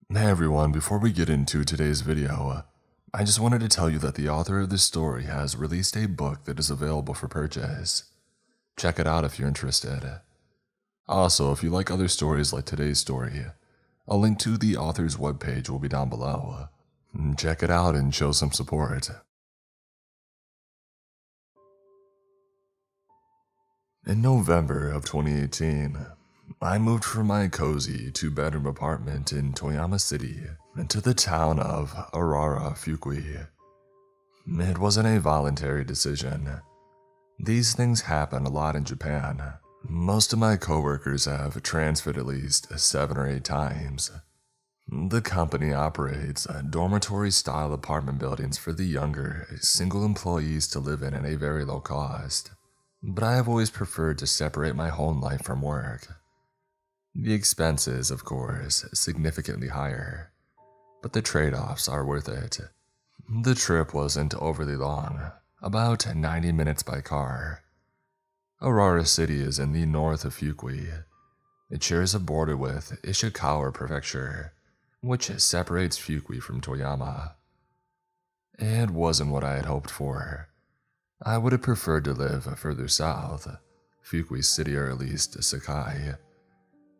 Hey everyone, before we get into today's video, I just wanted to tell you that the author of this story has released a book that is available for purchase. Check it out if you're interested. Also, if you like other stories like today's story, a link to the author's webpage will be down below. Check it out and show some support. In November of 2018, I moved from my cozy two-bedroom apartment in Toyama City into the town of Aurora, Fukui. It wasn't a voluntary decision. These things happen a lot in Japan. Most of my coworkers have transferred at least 7 or 8 times. The company operates dormitory-style apartment buildings for the younger, single employees to live in at a very low cost. But I have always preferred to separate my home life from work. The expenses, of course, significantly higher, but the trade-offs are worth it. The trip wasn't overly long, about 90 minutes by car. Aurora City is in the north of Fukui. It shares a border with Ishikawa Prefecture, which separates Fukui from Toyama. It wasn't what I had hoped for. I would have preferred to live further south, Fukui City or at least Sakai,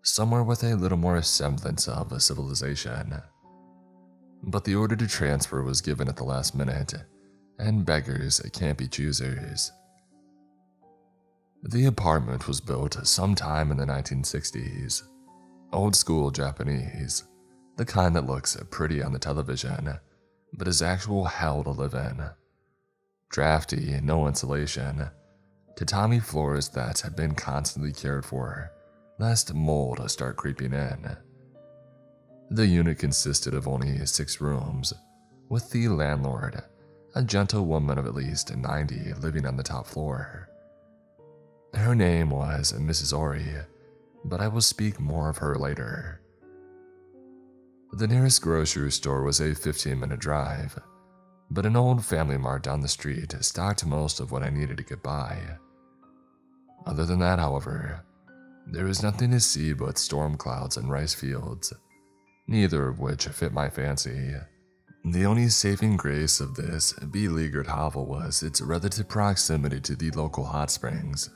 somewhere with a little more semblance of a civilization. But the order to transfer was given at the last minute, and beggars can't be choosers. The apartment was built sometime in the 1960s, old school Japanese, the kind that looks pretty on the television, but is actual hell to live in. Drafty, no insulation, tatami floors that have been constantly cared for, lest mold start creeping in. The unit consisted of only 6 rooms, with the landlord, a gentle woman of at least 90, living on the top floor. Her name was Mrs. Ori, but I will speak more of her later. The nearest grocery store was a 15-minute drive, but an old family mart down the street stocked most of what I needed to get by. Other than that, however, there was nothing to see but storm clouds and rice fields, neither of which fit my fancy. The only saving grace of this beleaguered hovel was its relative proximity to the local hot springs,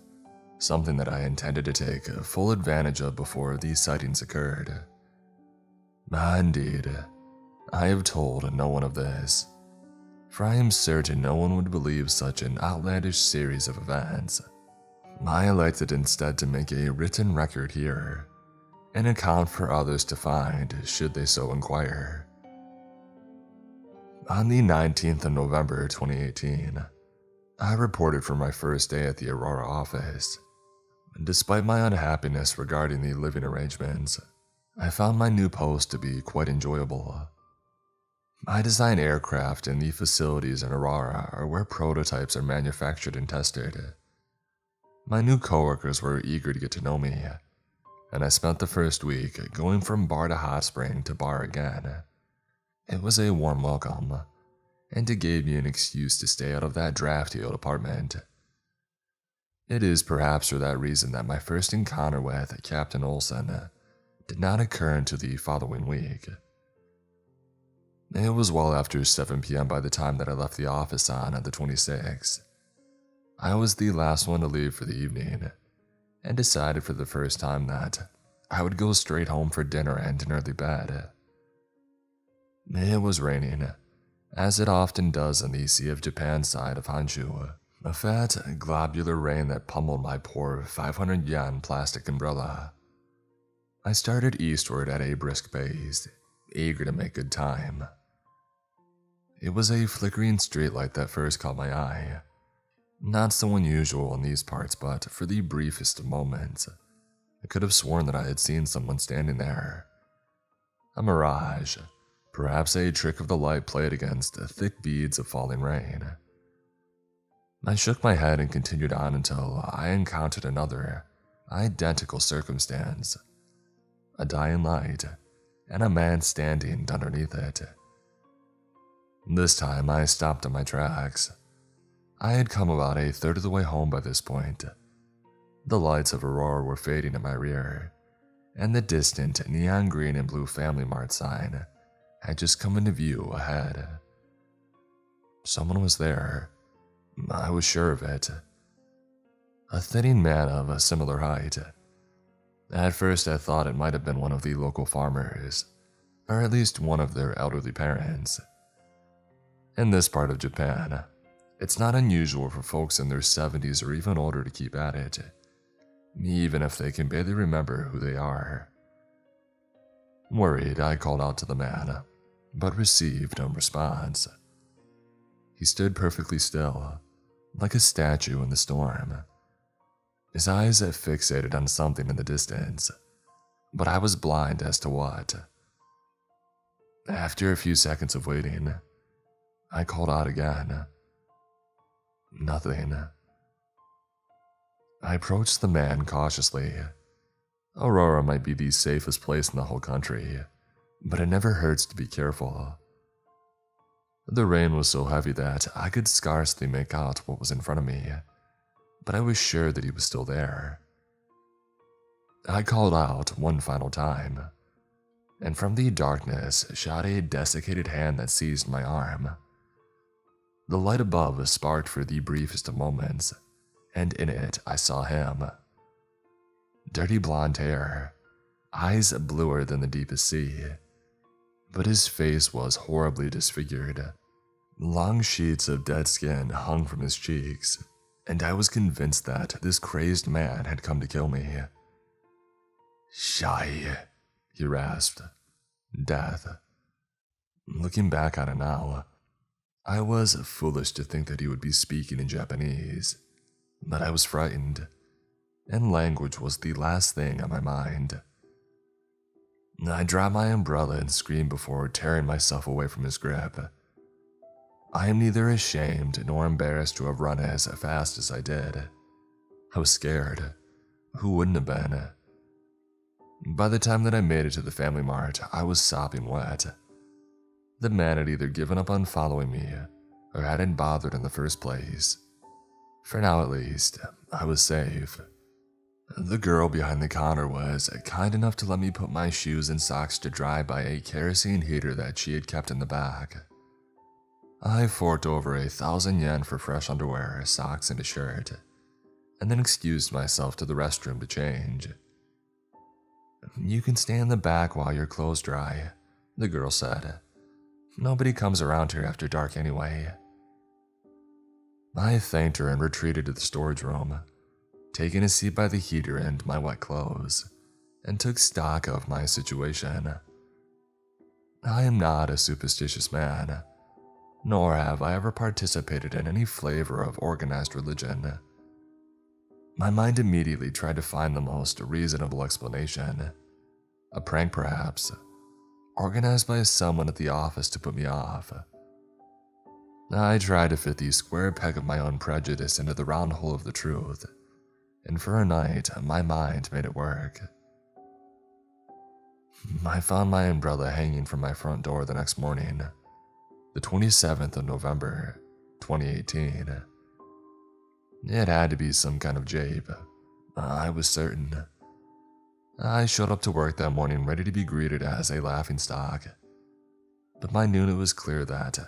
something that I intended to take full advantage of before these sightings occurred. Indeed, I have told no one of this, for I am certain no one would believe such an outlandish series of events. I elected instead to make a written record here, an account for others to find should they so inquire. On the 19th of November 2018, I reported for my first day at the Aurora office. Despite my unhappiness regarding the living arrangements, I found my new post to be quite enjoyable. I design aircraft, and the facilities in Aurora are where prototypes are manufactured and tested. My new coworkers were eager to get to know me, and I spent the first week going from bar to hot spring to bar again. It was a warm welcome, and it gave me an excuse to stay out of that drafty old apartment. It is perhaps for that reason that my first encounter with Captain Olsen did not occur until the following week. It was well after 7 p.m. by the time that I left the office on the 26th. I was the last one to leave for the evening, and decided for the first time that I would go straight home for dinner and an early bed. It was raining, as it often does on the Sea of Japan side of Honshu, a fat, globular rain that pummeled my poor 500 yen plastic umbrella. I started eastward at a brisk pace, eager to make good time. It was a flickering streetlight that first caught my eye. Not so unusual in these parts, but for the briefest of moments, I could have sworn that I had seen someone standing there. A mirage, perhaps a trick of the light played against thick beads of falling rain. I shook my head and continued on until I encountered another, identical circumstance. A dying light, and a man standing underneath it. This time I stopped in my tracks. I had come about a third of the way home by this point. The lights of Aurora were fading in my rear, and the distant neon green and blue Family Mart sign had just come into view ahead. Someone was there. I was sure of it. A thinning man of a similar height. At first I thought it might have been one of the local farmers, or at least one of their elderly parents. In this part of Japan, it's not unusual for folks in their 70s or even older to keep at it, even if they can barely remember who they are. Worried, I called out to the man, but received no response. He stood perfectly still, like a statue in the storm. His eyes fixated on something in the distance, but I was blind as to what. After a few seconds of waiting, I called out again. Nothing. I approached the man cautiously. Aurora might be the safest place in the whole country, but it never hurts to be careful. The rain was so heavy that I could scarcely make out what was in front of me, but I was sure that he was still there. I called out one final time, and from the darkness shot a desiccated hand that seized my arm. The light above sparked for the briefest of moments, and in it I saw him. Dirty blonde hair, eyes bluer than the deepest sea, but his face was horribly disfigured. Long sheets of dead skin hung from his cheeks, and I was convinced that this crazed man had come to kill me. "Shai," he rasped. Death. Looking back on it now, I was foolish to think that he would be speaking in Japanese, but I was frightened, and language was the last thing on my mind. I dropped my umbrella and screamed before tearing myself away from his grip. I am neither ashamed nor embarrassed to have run as fast as I did. I was scared. Who wouldn't have been? By the time that I made it to the Family Mart, I was sopping wet. The man had either given up on following me or hadn't bothered in the first place. For now at least, I was safe. The girl behind the counter was kind enough to let me put my shoes and socks to dry by a kerosene heater that she had kept in the back. I forked over 1,000 yen for fresh underwear, socks, and a shirt, and then excused myself to the restroom to change. "You can stay in the back while your clothes dry," the girl said. "Nobody comes around here after dark anyway." I thanked her and retreated to the storage room, taking a seat by the heater and my wet clothes, and took stock of my situation. I am not a superstitious man, nor have I ever participated in any flavor of organized religion. My mind immediately tried to find the most reasonable explanation. A prank, perhaps, organized by someone at the office to put me off. I tried to fit the square peg of my own prejudice into the round hole of the truth, and for a night, my mind made it work. I found my umbrella hanging from my front door the next morning, the 27th of November, 2018. It had to be some kind of jape. I was certain. I showed up to work that morning ready to be greeted as a laughingstock. But by noon it was clear that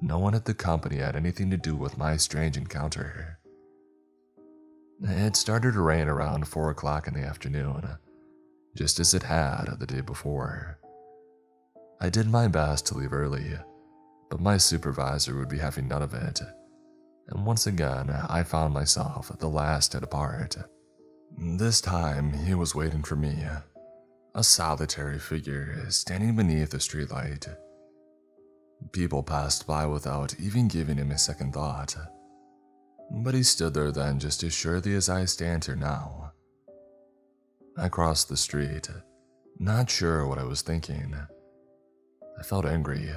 no one at the company had anything to do with my strange encounter. It started to rain around 4 o'clock in the afternoon, just as it had the day before. I did my best to leave early, but my supervisor would be having none of it, and once again I found myself the last to depart. This time he was waiting for me, a solitary figure standing beneath a streetlight. People passed by without even giving him a second thought, but he stood there then just as surely as I stand here now. I crossed the street, not sure what I was thinking. I felt angry,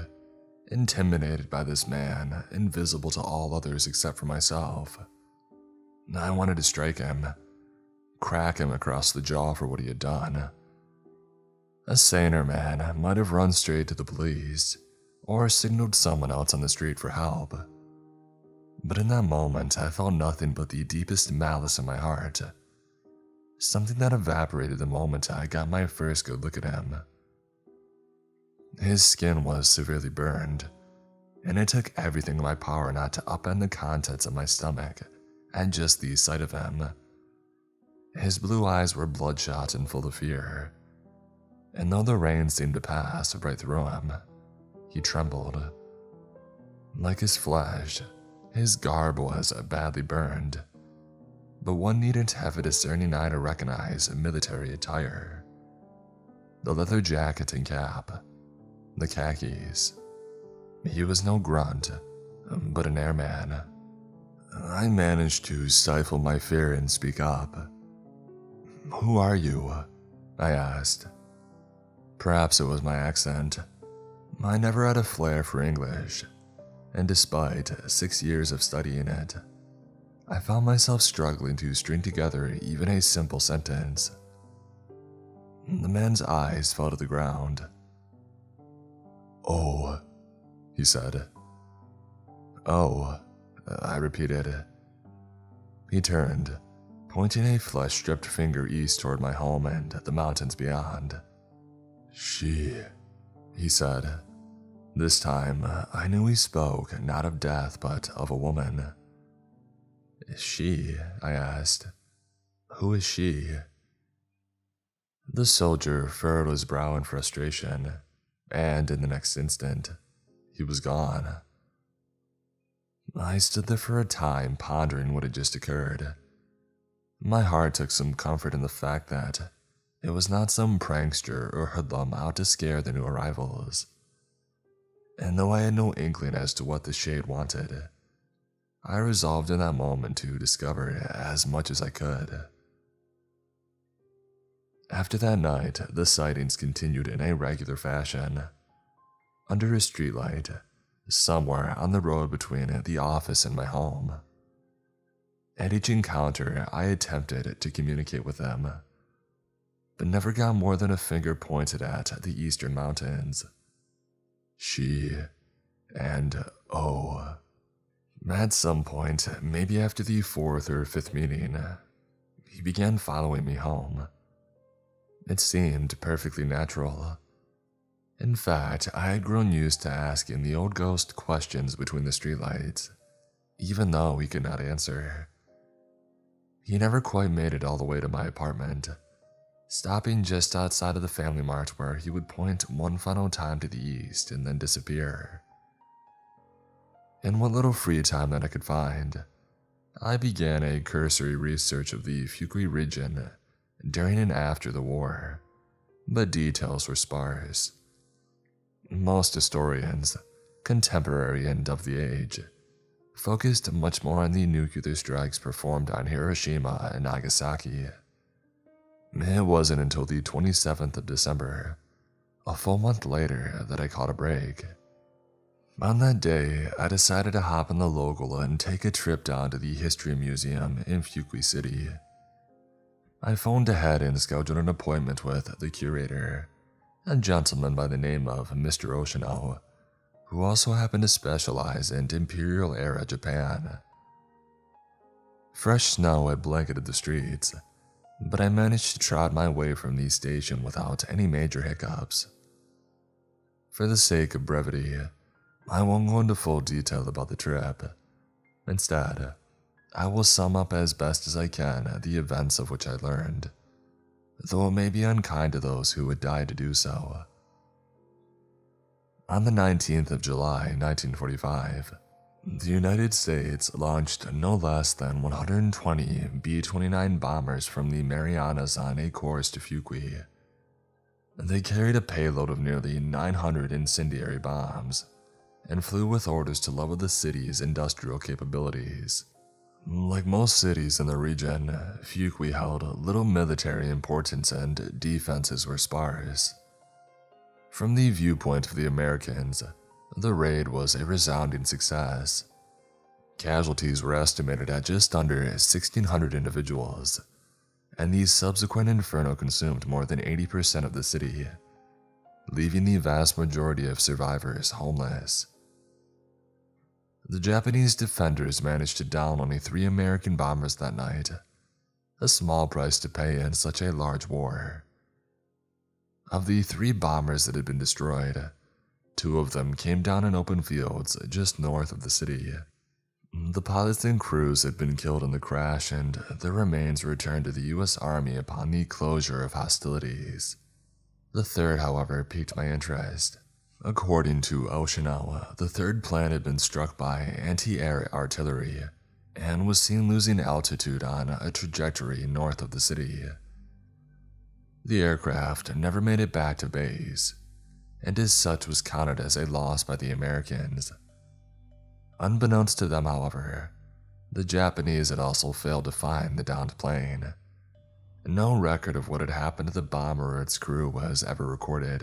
intimidated by this man, invisible to all others except for myself. I wanted to strike him, crack him across the jaw for what he had done. A saner man might have run straight to the police, or signaled someone else on the street for help. But in that moment, I felt nothing but the deepest malice in my heart. something that evaporated the moment I got my first good look at him. His skin was severely burned, and it took everything in my power not to upend the contents of my stomach at just the sight of him. His blue eyes were bloodshot and full of fear, and though the rain seemed to pass right through him, he trembled. Like his flesh, his garb was badly burned, but one needn't have a discerning eye to recognize military attire. The leather jacket and cap, the khakis. He was no grunt, but an airman. I managed to stifle my fear and speak up. "Who are you?" I asked. Perhaps it was my accent. I never had a flair for English, and despite 6 years of studying it, I found myself struggling to string together even a simple sentence. The man's eyes fell to the ground. "Oh," he said. "Oh," I repeated. He turned, pointing a flesh-stripped finger east toward my home and the mountains beyond. "She," he said. This time, I knew he spoke not of death but of a woman. "She?" I asked. "Who is she?" The soldier furrowed his brow in frustration, and in the next instant, he was gone. I stood there for a time pondering what had just occurred. My heart took some comfort in the fact that it was not some prankster or hoodlum out to scare the new arrivals. And though I had no inkling as to what the shade wanted, I resolved in that moment to discover as much as I could. After that night, the sightings continued in a regular fashion. Under a streetlight, somewhere on the road between the office and my home. At each encounter, I attempted to communicate with them, but never got more than a finger pointed at the eastern mountains. She and oh. At some point, maybe after the 4th or 5th meeting, he began following me home. It seemed perfectly natural. In fact, I had grown used to asking the old ghost questions between the streetlights, even though he could not answer. He never quite made it all the way to my apartment, stopping just outside of the Family Mart where he would point one final time to the east and then disappear. In what little free time that I could find, I began a cursory research of the Fukui region during and after the war, but details were sparse. Most historians, contemporary and of the age, focused much more on the nuclear strikes performed on Hiroshima and Nagasaki. It wasn't until the 27th of December, a full month later, that I caught a break. On that day, I decided to hop on the local and take a trip down to the History Museum in Fukui City. I phoned ahead and scheduled an appointment with the curator, a gentleman by the name of Mr. Oshino, who also happened to specialize in Imperial-era Japan. Fresh snow had blanketed the streets, but I managed to trot my way from the station without any major hiccups. For the sake of brevity, I won't go into full detail about the trip. Instead, I will sum up as best as I can the events of which I learned, though it may be unkind to those who would die to do so. On the 19th of July, 1945, the United States launched no less than 120 B-29 bombers from the Marianas on a course to Fukui. They carried a payload of nearly 900 incendiary bombs and flew with orders to level the city's industrial capabilities. Like most cities in the region, Fukui held little military importance and defenses were sparse. From the viewpoint of the Americans, the raid was a resounding success. Casualties were estimated at just under 1,600 individuals, and the subsequent inferno consumed more than 80% of the city, leaving the vast majority of survivors homeless. The Japanese defenders managed to down only 3 American bombers that night, a small price to pay in such a large war. Of the 3 bombers that had been destroyed, 2 of them came down in open fields just north of the city. The pilots and crews had been killed in the crash, and their remains returned to the U.S. Army upon the closure of hostilities. The third, however, piqued my interest. According to Oshino, the third plane had been struck by anti-air artillery and was seen losing altitude on a trajectory north of the city. The aircraft never made it back to base, and as such was counted as a loss by the Americans. Unbeknownst to them, however, the Japanese had also failed to find the downed plane. No record of what had happened to the bomber or its crew was ever recorded.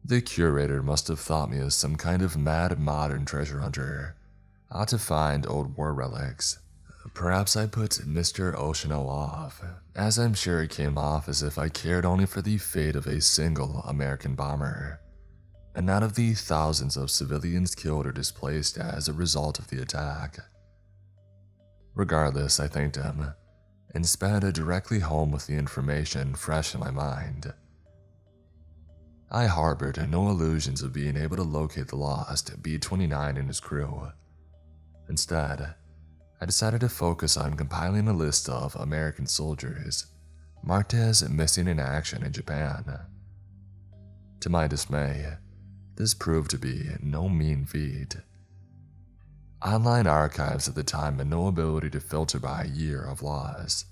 The curator must have thought me as some kind of mad modern treasure hunter, out to find old war relics. Perhaps I put Mr. Oshino off, as I'm sure it came off as if I cared only for the fate of a single American bomber, and not of the thousands of civilians killed or displaced as a result of the attack. Regardless, I thanked him, and sped directly home with the information fresh in my mind. I harbored no illusions of being able to locate the lost B-29 and his crew. Instead, I decided to focus on compiling a list of American soldiers marked as missing in action in Japan. To my dismay, this proved to be no mean feat. Online archives at the time had no ability to filter by year of loss,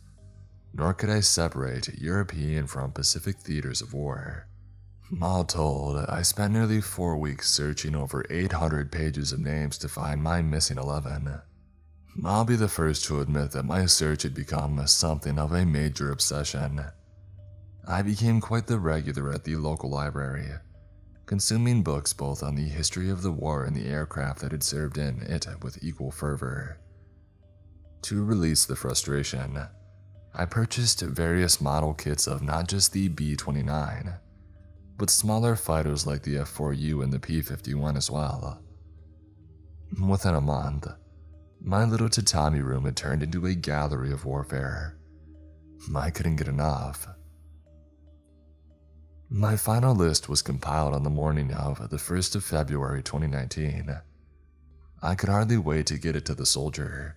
nor could I separate European from Pacific theaters of war. All told, I spent nearly 4 weeks searching over 800 pages of names to find my missing 11. I'll be the first to admit that my search had become something of a major obsession. I became quite the regular at the local library, consuming books both on the history of the war and the aircraft that had served in it with equal fervor. To release the frustration, I purchased various model kits of not just the B-29, but smaller fighters like the F-4U and the P-51 as well. Within a month, my little tatami room had turned into a gallery of warfare. I couldn't get enough. My final list was compiled on the morning of the 1st of February 2019. I could hardly wait to get it to the soldier,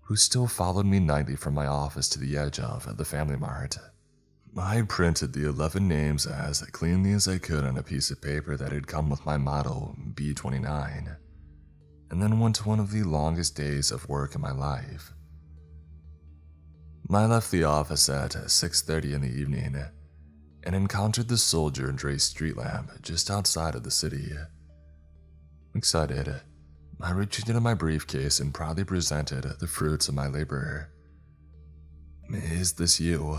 who still followed me nightly from my office to the edge of the Family Mart. I printed the 11 names as cleanly as I could on a piece of paper that had come with my model B-29, and then went to one of the longest days of work in my life. I left the office at 6:30 in the evening and encountered the soldier under a street lamp just outside of the city. Excited, I reached into my briefcase and proudly presented the fruits of my labor. "Is this you?"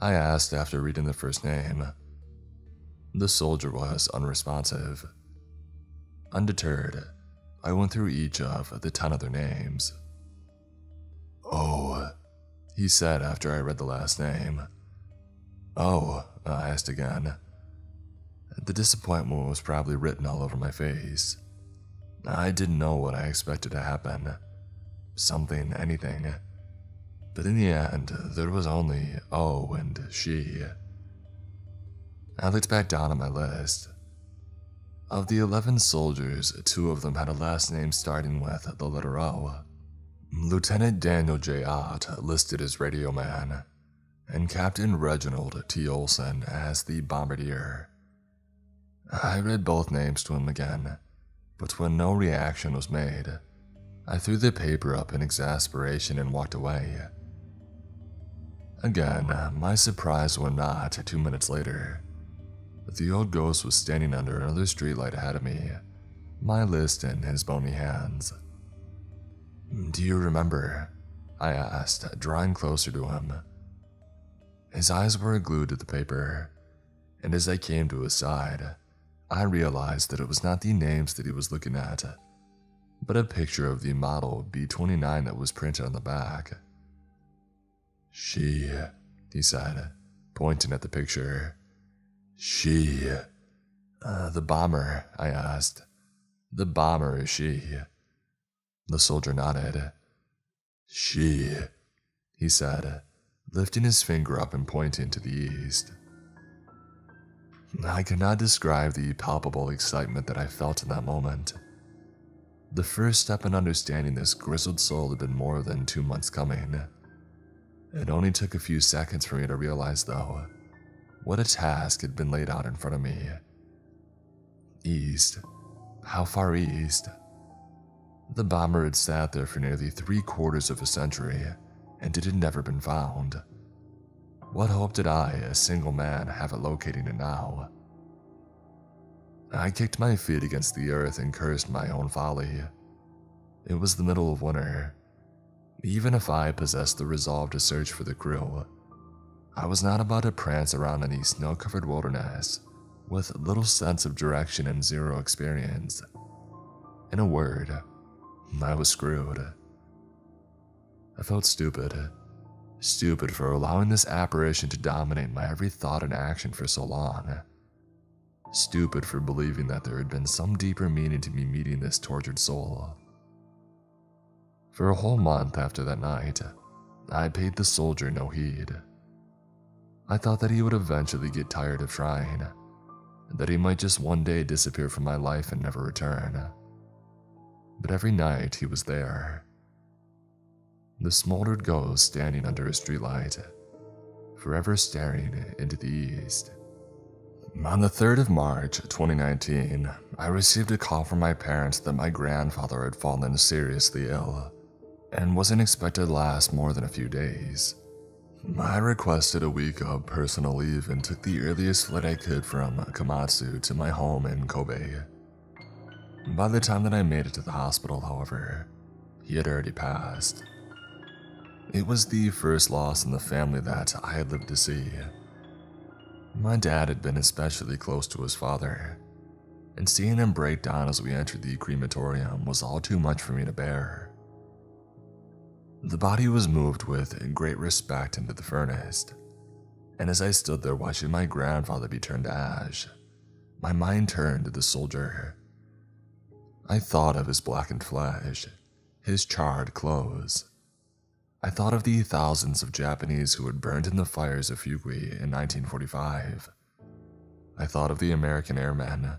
I asked after reading the first name. The soldier was unresponsive. Undeterred, I went through each of the 10 other names. "Oh," he said after I read the last name. "Oh," I asked again. The disappointment was probably written all over my face. I didn't know what I expected to happen. Something, anything. But in the end, there was only "oh" and "she." I looked back down on my list. Of the 11 soldiers, 2 of them had a last name starting with the letter O. Lieutenant Daniel J. Ott listed as radio man, and Captain Reginald T. Olson as the bombardier. I read both names to him again, but when no reaction was made, I threw the paper up in exasperation and walked away. Again, my surprise when not 2 minutes later, the old ghost was standing under another streetlight ahead of me, my list in his bony hands. "Do you remember?" I asked, drawing closer to him. His eyes were glued to the paper, and as I came to his side, I realized that it was not the names that he was looking at, but a picture of the model B-29 that was printed on the back. "She," he said, pointing at the picture. "She." The bomber," I asked. "The bomber is she?" The soldier nodded. "She." he said, lifting his finger up and pointing to the east. I cannot describe the palpable excitement that I felt in that moment. The first step in understanding this grizzled soul had been more than 2 months coming. It only took a few seconds for me to realize, though, what a task had been laid out in front of me. East? How far east? The bomber had sat there for nearly 3/4 of a century, and it had never been found. What hope did I, a single man, have at locating it now? I kicked my feet against the earth and cursed my own folly. It was the middle of winter. Even if I possessed the resolve to search for the crew, I was not about to prance around in the snow-covered wilderness with little sense of direction and zero experience. In a word, I was screwed. I felt stupid. Stupid for allowing this apparition to dominate my every thought and action for so long. Stupid for believing that there had been some deeper meaning to me meeting this tortured soul. For a whole month after that night, I paid the soldier no heed. I thought that he would eventually get tired of trying, that he might just one day disappear from my life and never return. But every night he was there. The smoldered ghost standing under a streetlight, forever staring into the east. On the 3rd of March, 2019, I received a call from my parents that my grandfather had fallen seriously ill and wasn't expected to last more than a few days. I requested a week of personal leave and took the earliest flight I could from Komatsu to my home in Kobe. By the time that I made it to the hospital, however, he had already passed. It was the first loss in the family that I had lived to see. My dad had been especially close to his father, and seeing him break down as we entered the crematorium was all too much for me to bear. The body was moved with great respect into the furnace, and as I stood there watching my grandfather be turned to ash, my mind turned to the soldier. I thought of his blackened flesh, his charred clothes. I thought of the thousands of Japanese who had burned in the fires of Fukui in 1945. I thought of the American airmen,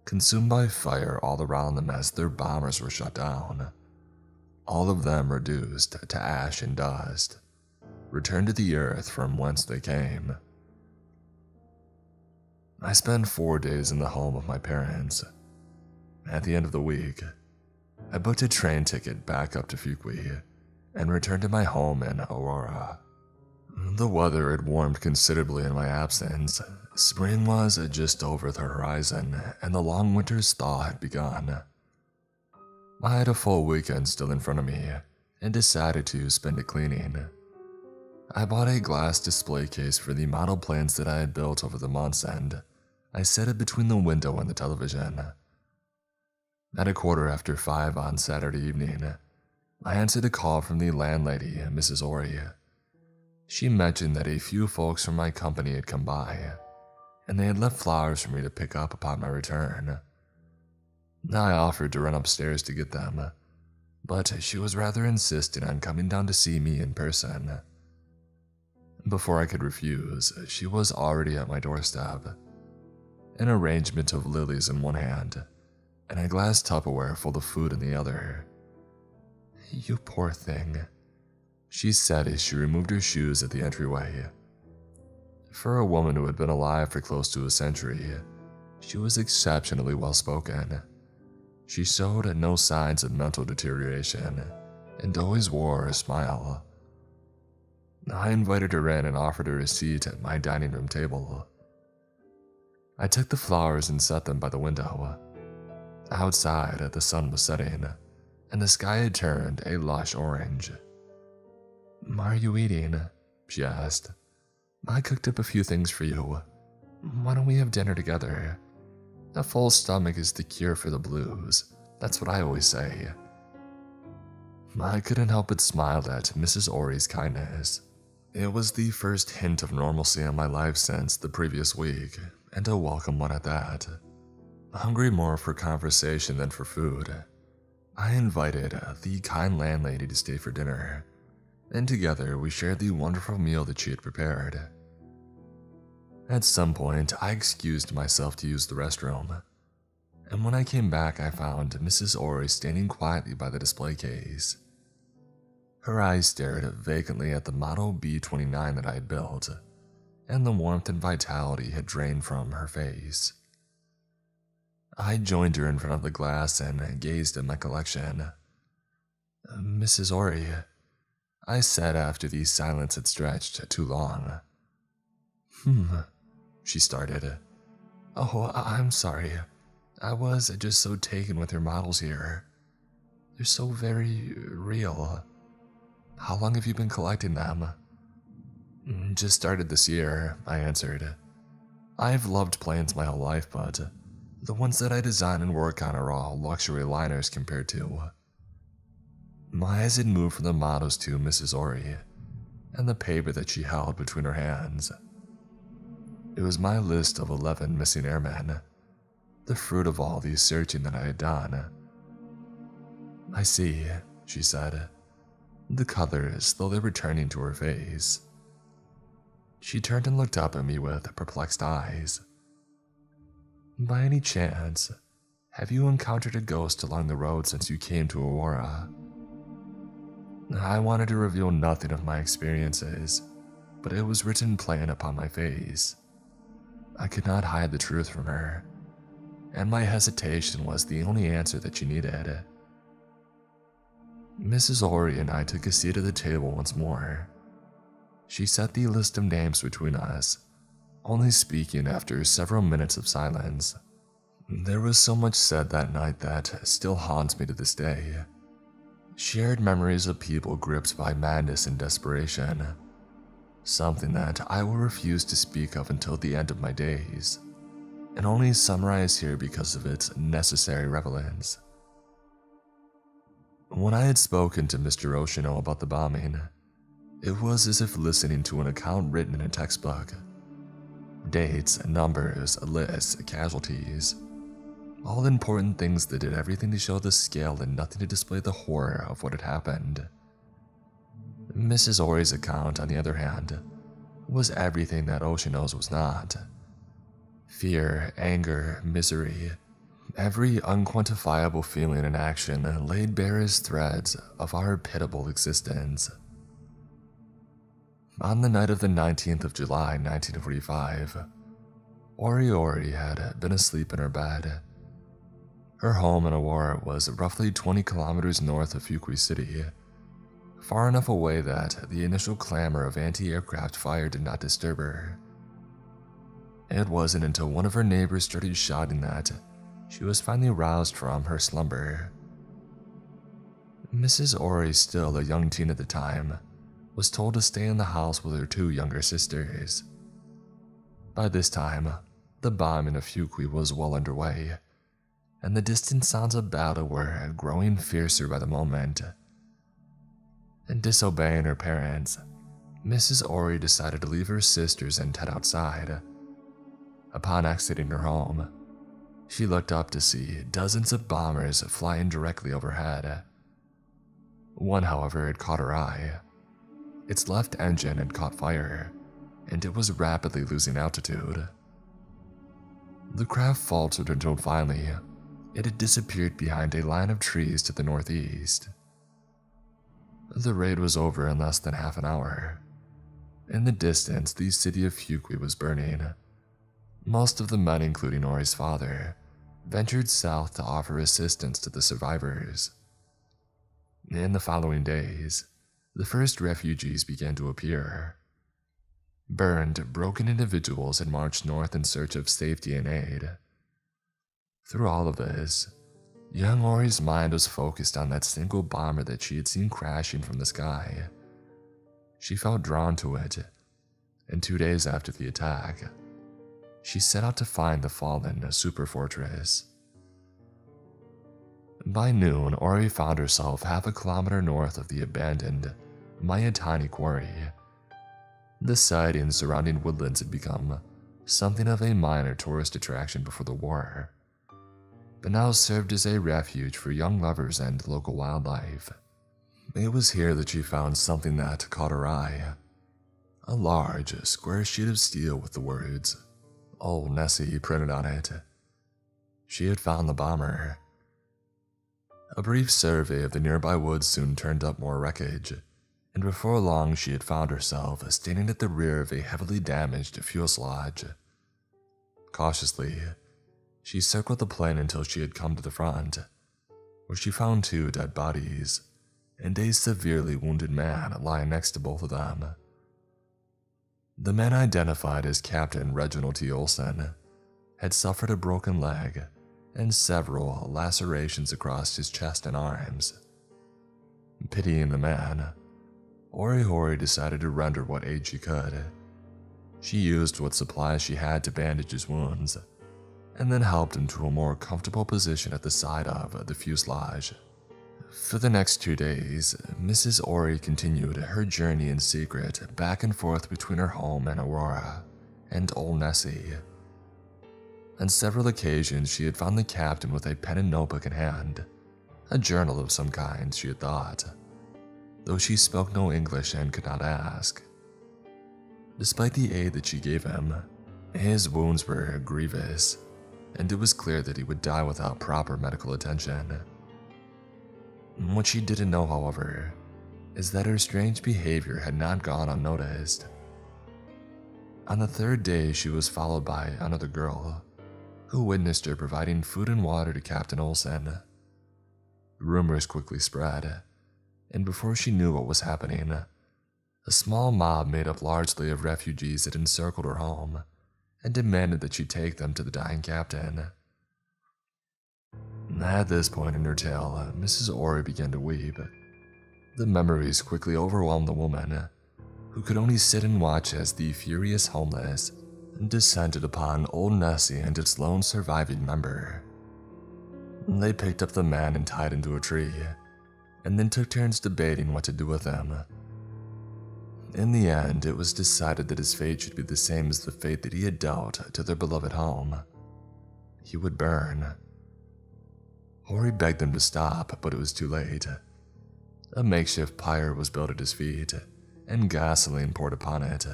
consumed by fire all around them as their bombers were shut down. All of them reduced to ash and dust, returned to the earth from whence they came. I spent 4 days in the home of my parents. At the end of the week, I booked a train ticket back up to Fukui and returned to my home in Aurora. The weather had warmed considerably in my absence. Spring was just over the horizon, and the long winter's thaw had begun. I had a full weekend still in front of me, and decided to spend it cleaning. I bought a glass display case for the model planes that I had built over the months, and I set it between the window and the television. At 5:15 on Saturday evening, I answered a call from the landlady, Mrs. Ori. She mentioned that a few folks from my company had come by, and they had left flowers for me to pick up upon my return. I offered to run upstairs to get them, but she was rather insistent on coming down to see me in person. Before I could refuse, she was already at my doorstep, an arrangement of lilies in one hand, and a glass Tupperware full of food in the other. "You poor thing," she said as she removed her shoes at the entryway. For a woman who had been alive for close to a century, she was exceptionally well-spoken. She showed no signs of mental deterioration, and always wore a smile. I invited her in and offered her a seat at my dining room table. I took the flowers and set them by the window. Outside, the sun was setting, and the sky had turned a lush orange. "Are you eating?" she asked. "I cooked up a few things for you. Why don't we have dinner together? A full stomach is the cure for the blues. That's what I always say." I couldn't help but smile at Mrs. Ori's kindness. It was the first hint of normalcy in my life since the previous week, and a welcome one at that. Hungry more for conversation than for food, I invited the kind landlady to stay for dinner. and together we shared the wonderful meal that she had prepared. At some point, I excused myself to use the restroom, and when I came back, I found Mrs. Ori standing quietly by the display case. Her eyes stared vacantly at the Model B29 that I had built, and the warmth and vitality had drained from her face. I joined her in front of the glass and gazed at my collection. "Mrs. Ori," I said after the silence had stretched too long. She started. "Oh, I'm sorry. I was just so taken with your models here. They're so very real. How long have you been collecting them?" "Just started this year," I answered. "I've loved planes my whole life, but the ones that I design and work on are all luxury liners compared to." My eyes had moved from the models to Mrs. Ori and the paper that she held between her hands. It was my list of 11 missing airmen, the fruit of all the searching that I had done. "I see," she said, the color slowly returning to her face. She turned and looked up at me with perplexed eyes. "By any chance, have you encountered a ghost along the road since you came to Aurora?" I wanted to reveal nothing of my experiences, but it was written plain upon my face. I could not hide the truth from her, and my hesitation was the only answer that she needed. Mrs. Ori and I took a seat at the table once more. She set the list of names between us, only speaking after several minutes of silence. There was so much said that night that still haunts me to this day. Shared memories of people gripped by madness and desperation, something that I will refuse to speak of until the end of my days, and only summarize here because of its necessary relevance. When I had spoken to Mr. Oshino about the bombing, it was as if listening to an account written in a textbook. Dates, numbers, lists, casualties, all important things that did everything to show the scale and nothing to display the horror of what had happened. Mrs. Ori's account, on the other hand, was everything that Oshino's was not. Fear, anger, misery, every unquantifiable feeling and action laid bare as threads of our pitiable existence. On the night of the 19th of July, 1945, Ori had been asleep in her bed. Her home in Aurora was roughly 20 kilometers north of Fukui City, far enough away that the initial clamor of anti-aircraft fire did not disturb her. It wasn't until one of her neighbors started shouting that she was finally roused from her slumber. Mrs. Ori, still a young teen at the time, was told to stay in the house with her 2 younger sisters. By this time, the bombing of Fukui was well underway, and the distant sounds of battle were growing fiercer by the moment. And disobeying her parents, Mrs. Ori decided to leave her sisters and head outside. Upon exiting her home, she looked up to see dozens of bombers flying directly overhead. One, however, had caught her eye. Its left engine had caught fire, and it was rapidly losing altitude. The craft faltered until finally, it had disappeared behind a line of trees to the northeast. The raid was over in less than half an hour. In the distance, the city of Fukui was burning. Most of the men, including Ori's father, ventured south to offer assistance to the survivors. In the following days, the first refugees began to appear. Burned, broken individuals had marched north in search of safety and aid. Through all of this, young Ori's mind was focused on that single bomber that she had seen crashing from the sky. She felt drawn to it, and 2 days after the attack, she set out to find the fallen super fortress. By noon, Ori found herself half a kilometer north of the abandoned Myuuji quarry. The site and surrounding woodlands had become something of a minor tourist attraction before the war, but now served as a refuge for young lovers and local wildlife. It was here that she found something that caught her eye. A large, square sheet of steel with the words, "Old Nessie," printed on it. She had found the bomber. A brief survey of the nearby woods soon turned up more wreckage, and before long she had found herself standing at the rear of a heavily damaged fuselage. Cautiously, she circled the plane until she had come to the front, where she found 2 dead bodies and a severely wounded man lying next to both of them. The man, identified as Captain Reginald T. Olson, had suffered a broken leg and several lacerations across his chest and arms. Pitying the man, Ori decided to render what aid she could. She used what supplies she had to bandage his wounds, and then helped him to a more comfortable position at the side of the fuselage. For the next 2 days, Mrs. Ori continued her journey in secret back and forth between her home in Aurora and Old Nessie. On several occasions, she had found the captain with a pen and notebook in hand, a journal of some kind, she had thought, though she spoke no English and could not ask. Despite the aid that she gave him, his wounds were grievous, and it was clear that he would die without proper medical attention. What she didn't know, however, is that her strange behavior had not gone unnoticed. On the 3rd day, she was followed by another girl, who witnessed her providing food and water to Captain Olson. Rumors quickly spread, and before she knew what was happening, a small mob made up largely of refugees had encircled her home and demanded that she take them to the dying captain. At this point in her tale, Mrs. Ori began to weep. The memories quickly overwhelmed the woman, who could only sit and watch as the furious homeless descended upon Old Nessie and its lone surviving member. They picked up the man and tied him to a tree, and then took turns debating what to do with him. In the end, it was decided that his fate should be the same as the fate that he had dealt to their beloved home. He would burn. Ori begged them to stop, but it was too late. A makeshift pyre was built at his feet, and gasoline poured upon it.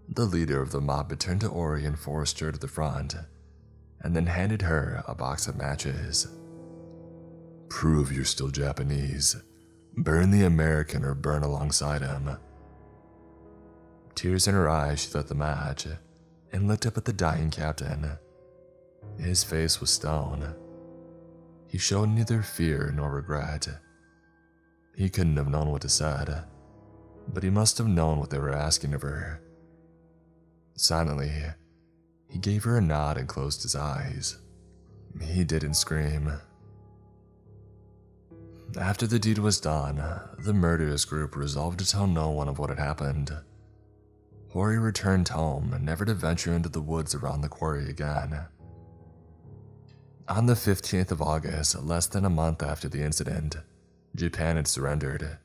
The leader of the mob returned to Ori and forced her to the front, and then handed her a box of matches. "Prove you're still Japanese. Burn the American or burn alongside him." Tears in her eyes, she lit the match and looked up at the dying captain. His face was stone. He showed neither fear nor regret. He couldn't have known what to say, but he must have known what they were asking of her. Silently, he gave her a nod and closed his eyes. He didn't scream. After the deed was done, the murderous group resolved to tell no one of what had happened. Ori returned home, never to venture into the woods around the quarry again. On the 15th of August, less than a month after the incident, Japan had surrendered.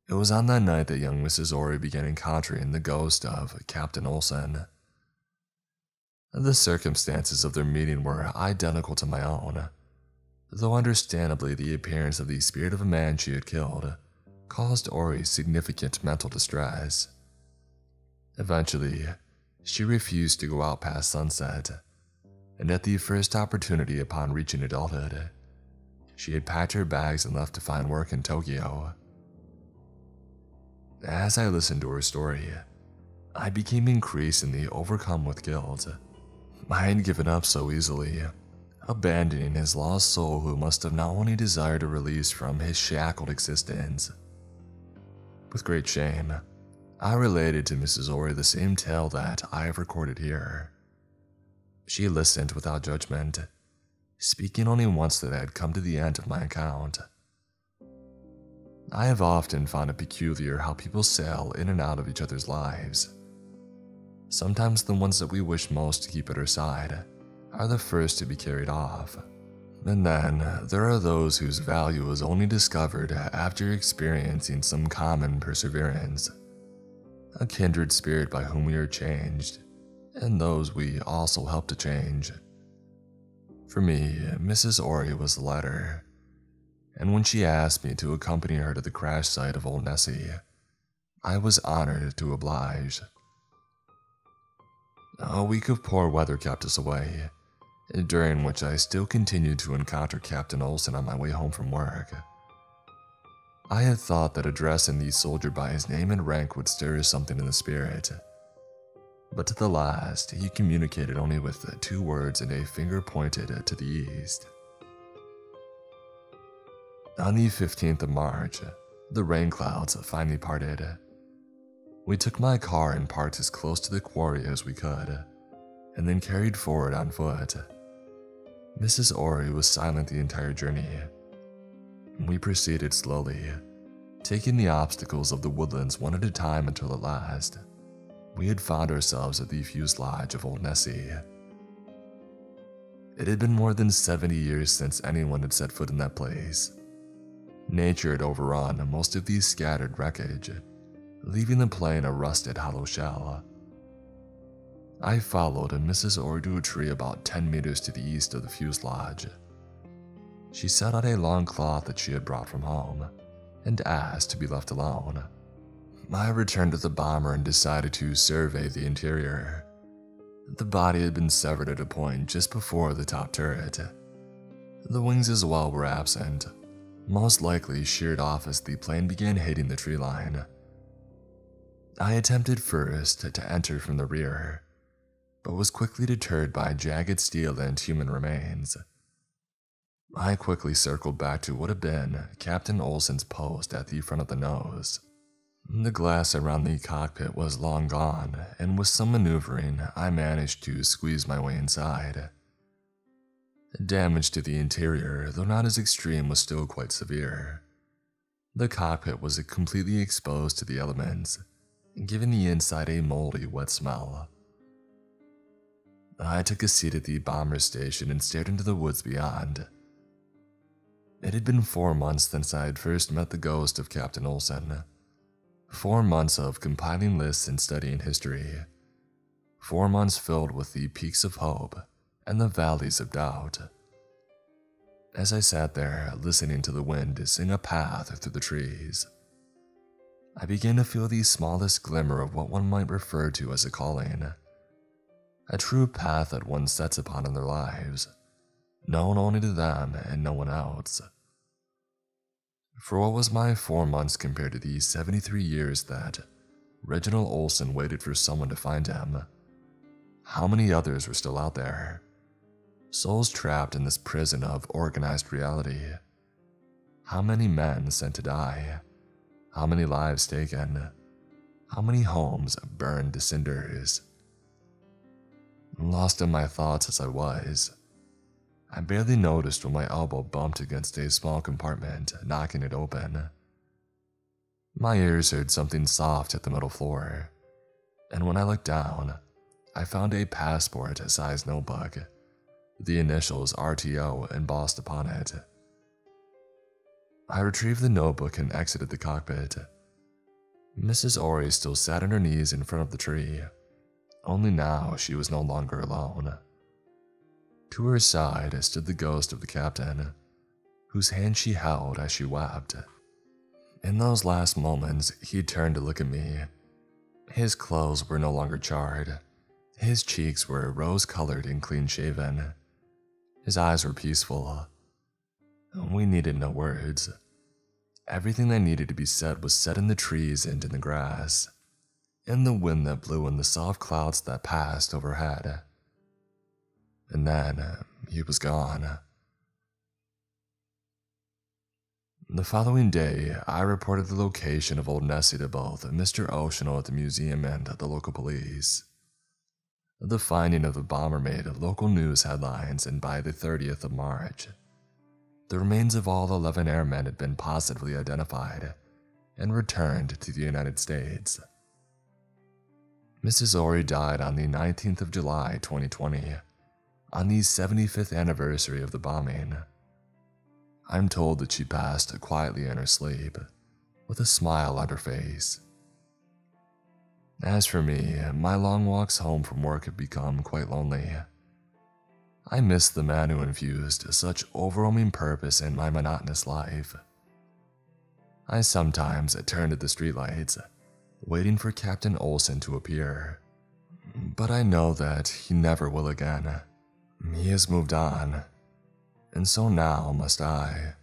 It was on that night that young Mrs. Ori began encountering the ghost of Captain Olson. The circumstances of their meeting were identical to my own, though understandably the appearance of the spirit of a man she had killed caused Ori significant mental distress. Eventually, she refused to go out past sunset, and at the first opportunity upon reaching adulthood, she had packed her bags and left to find work in Tokyo. As I listened to her story, I became increasingly overcome with guilt. I had given up so easily, abandoning his lost soul who must have not only desired a release from his shackled existence. With great shame, I related to Mrs. Ori the same tale that I have recorded here. She listened without judgment, speaking only once that I had come to the end of my account. I have often found it peculiar how people sail in and out of each other's lives. Sometimes the ones that we wish most to keep at our side are the first to be carried off. And then there are those whose value is only discovered after experiencing some common perseverance. A kindred spirit by whom we are changed, and those we also help to change. For me, Mrs. Ori was the latter, and when she asked me to accompany her to the crash site of Old Nessie, I was honored to oblige. A week of poor weather kept us away, during which I still continued to encounter Captain Olsen on my way home from work. I had thought that addressing the soldier by his name and rank would stir something in the spirit, but to the last, he communicated only with 2 words and a finger pointed to the east. On the 15th of March, the rain clouds finally parted. We took my car and parked as close to the quarry as we could, and then carried forward on foot. Mrs. Ori was silent the entire journey. We proceeded slowly, taking the obstacles of the woodlands one at a time until at last, we had found ourselves at the fuselage of Old Nessie. It had been more than 70 years since anyone had set foot in that place. Nature had overrun most of the scattered wreckage, leaving the plain a rusted hollow shell. I followed Mrs. Ori to a tree about 10 meters to the east of the fuselage. She set out a long cloth that she had brought from home, and asked to be left alone. I returned to the bomber and decided to survey the interior. The body had been severed at a point just before the top turret. The wings as well were absent, most likely sheared off as the plane began hitting the tree line. I attempted first to enter from the rear, but was quickly deterred by jagged steel and human remains. I quickly circled back to what had been Captain Olsen's post at the front of the nose. The glass around the cockpit was long gone, and with some maneuvering, I managed to squeeze my way inside. Damage to the interior, though not as extreme, was still quite severe. The cockpit was completely exposed to the elements, giving the inside a moldy, wet smell. I took a seat at the bomber station and stared into the woods beyond. It had been 4 months since I had first met the ghost of Captain Olsen. 4 months of compiling lists and studying history. 4 months filled with the peaks of hope and the valleys of doubt. As I sat there, listening to the wind sing a path through the trees, I began to feel the smallest glimmer of what one might refer to as a calling. A true path that one sets upon in their lives, known only to them and no one else. For what was my 4 months compared to the 73 years that Reginald Olsen waited for someone to find him? How many others were still out there? Souls trapped in this prison of organized reality. How many men sent to die? How many lives taken? How many homes burned to cinders? Lost in my thoughts as I was, I barely noticed when my elbow bumped against a small compartment, knocking it open. My ears heard something soft hit the metal floor, and when I looked down, I found a passport-sized notebook, the initials RTO embossed upon it. I retrieved the notebook and exited the cockpit. Mrs. Ori still sat on her knees in front of the tree, only now she was no longer alone. To her side stood the ghost of the captain, whose hand she held as she wept. In those last moments, he turned to look at me. His clothes were no longer charred. His cheeks were rose-colored and clean-shaven. His eyes were peaceful. We needed no words. Everything that needed to be said was said in the trees and in the grass, in the wind that blew and the soft clouds that passed overhead. And then, he was gone. The following day, I reported the location of Old Nessie to both Mr. Oceanal at the museum and the local police. The finding of the bomber made local news headlines, and by the 30th of March, the remains of all 11 airmen had been positively identified and returned to the United States. Mrs. Ori died on the 19th of July, 2020, on the 75th anniversary of the bombing. I'm told that she passed quietly in her sleep, with a smile on her face. As for me, my long walks home from work have become quite lonely. I miss the man who infused such overwhelming purpose in my monotonous life. I sometimes turn to the streetlights, waiting for Captain Olsen to appear. But I know that he never will again. He has moved on, and so now must I.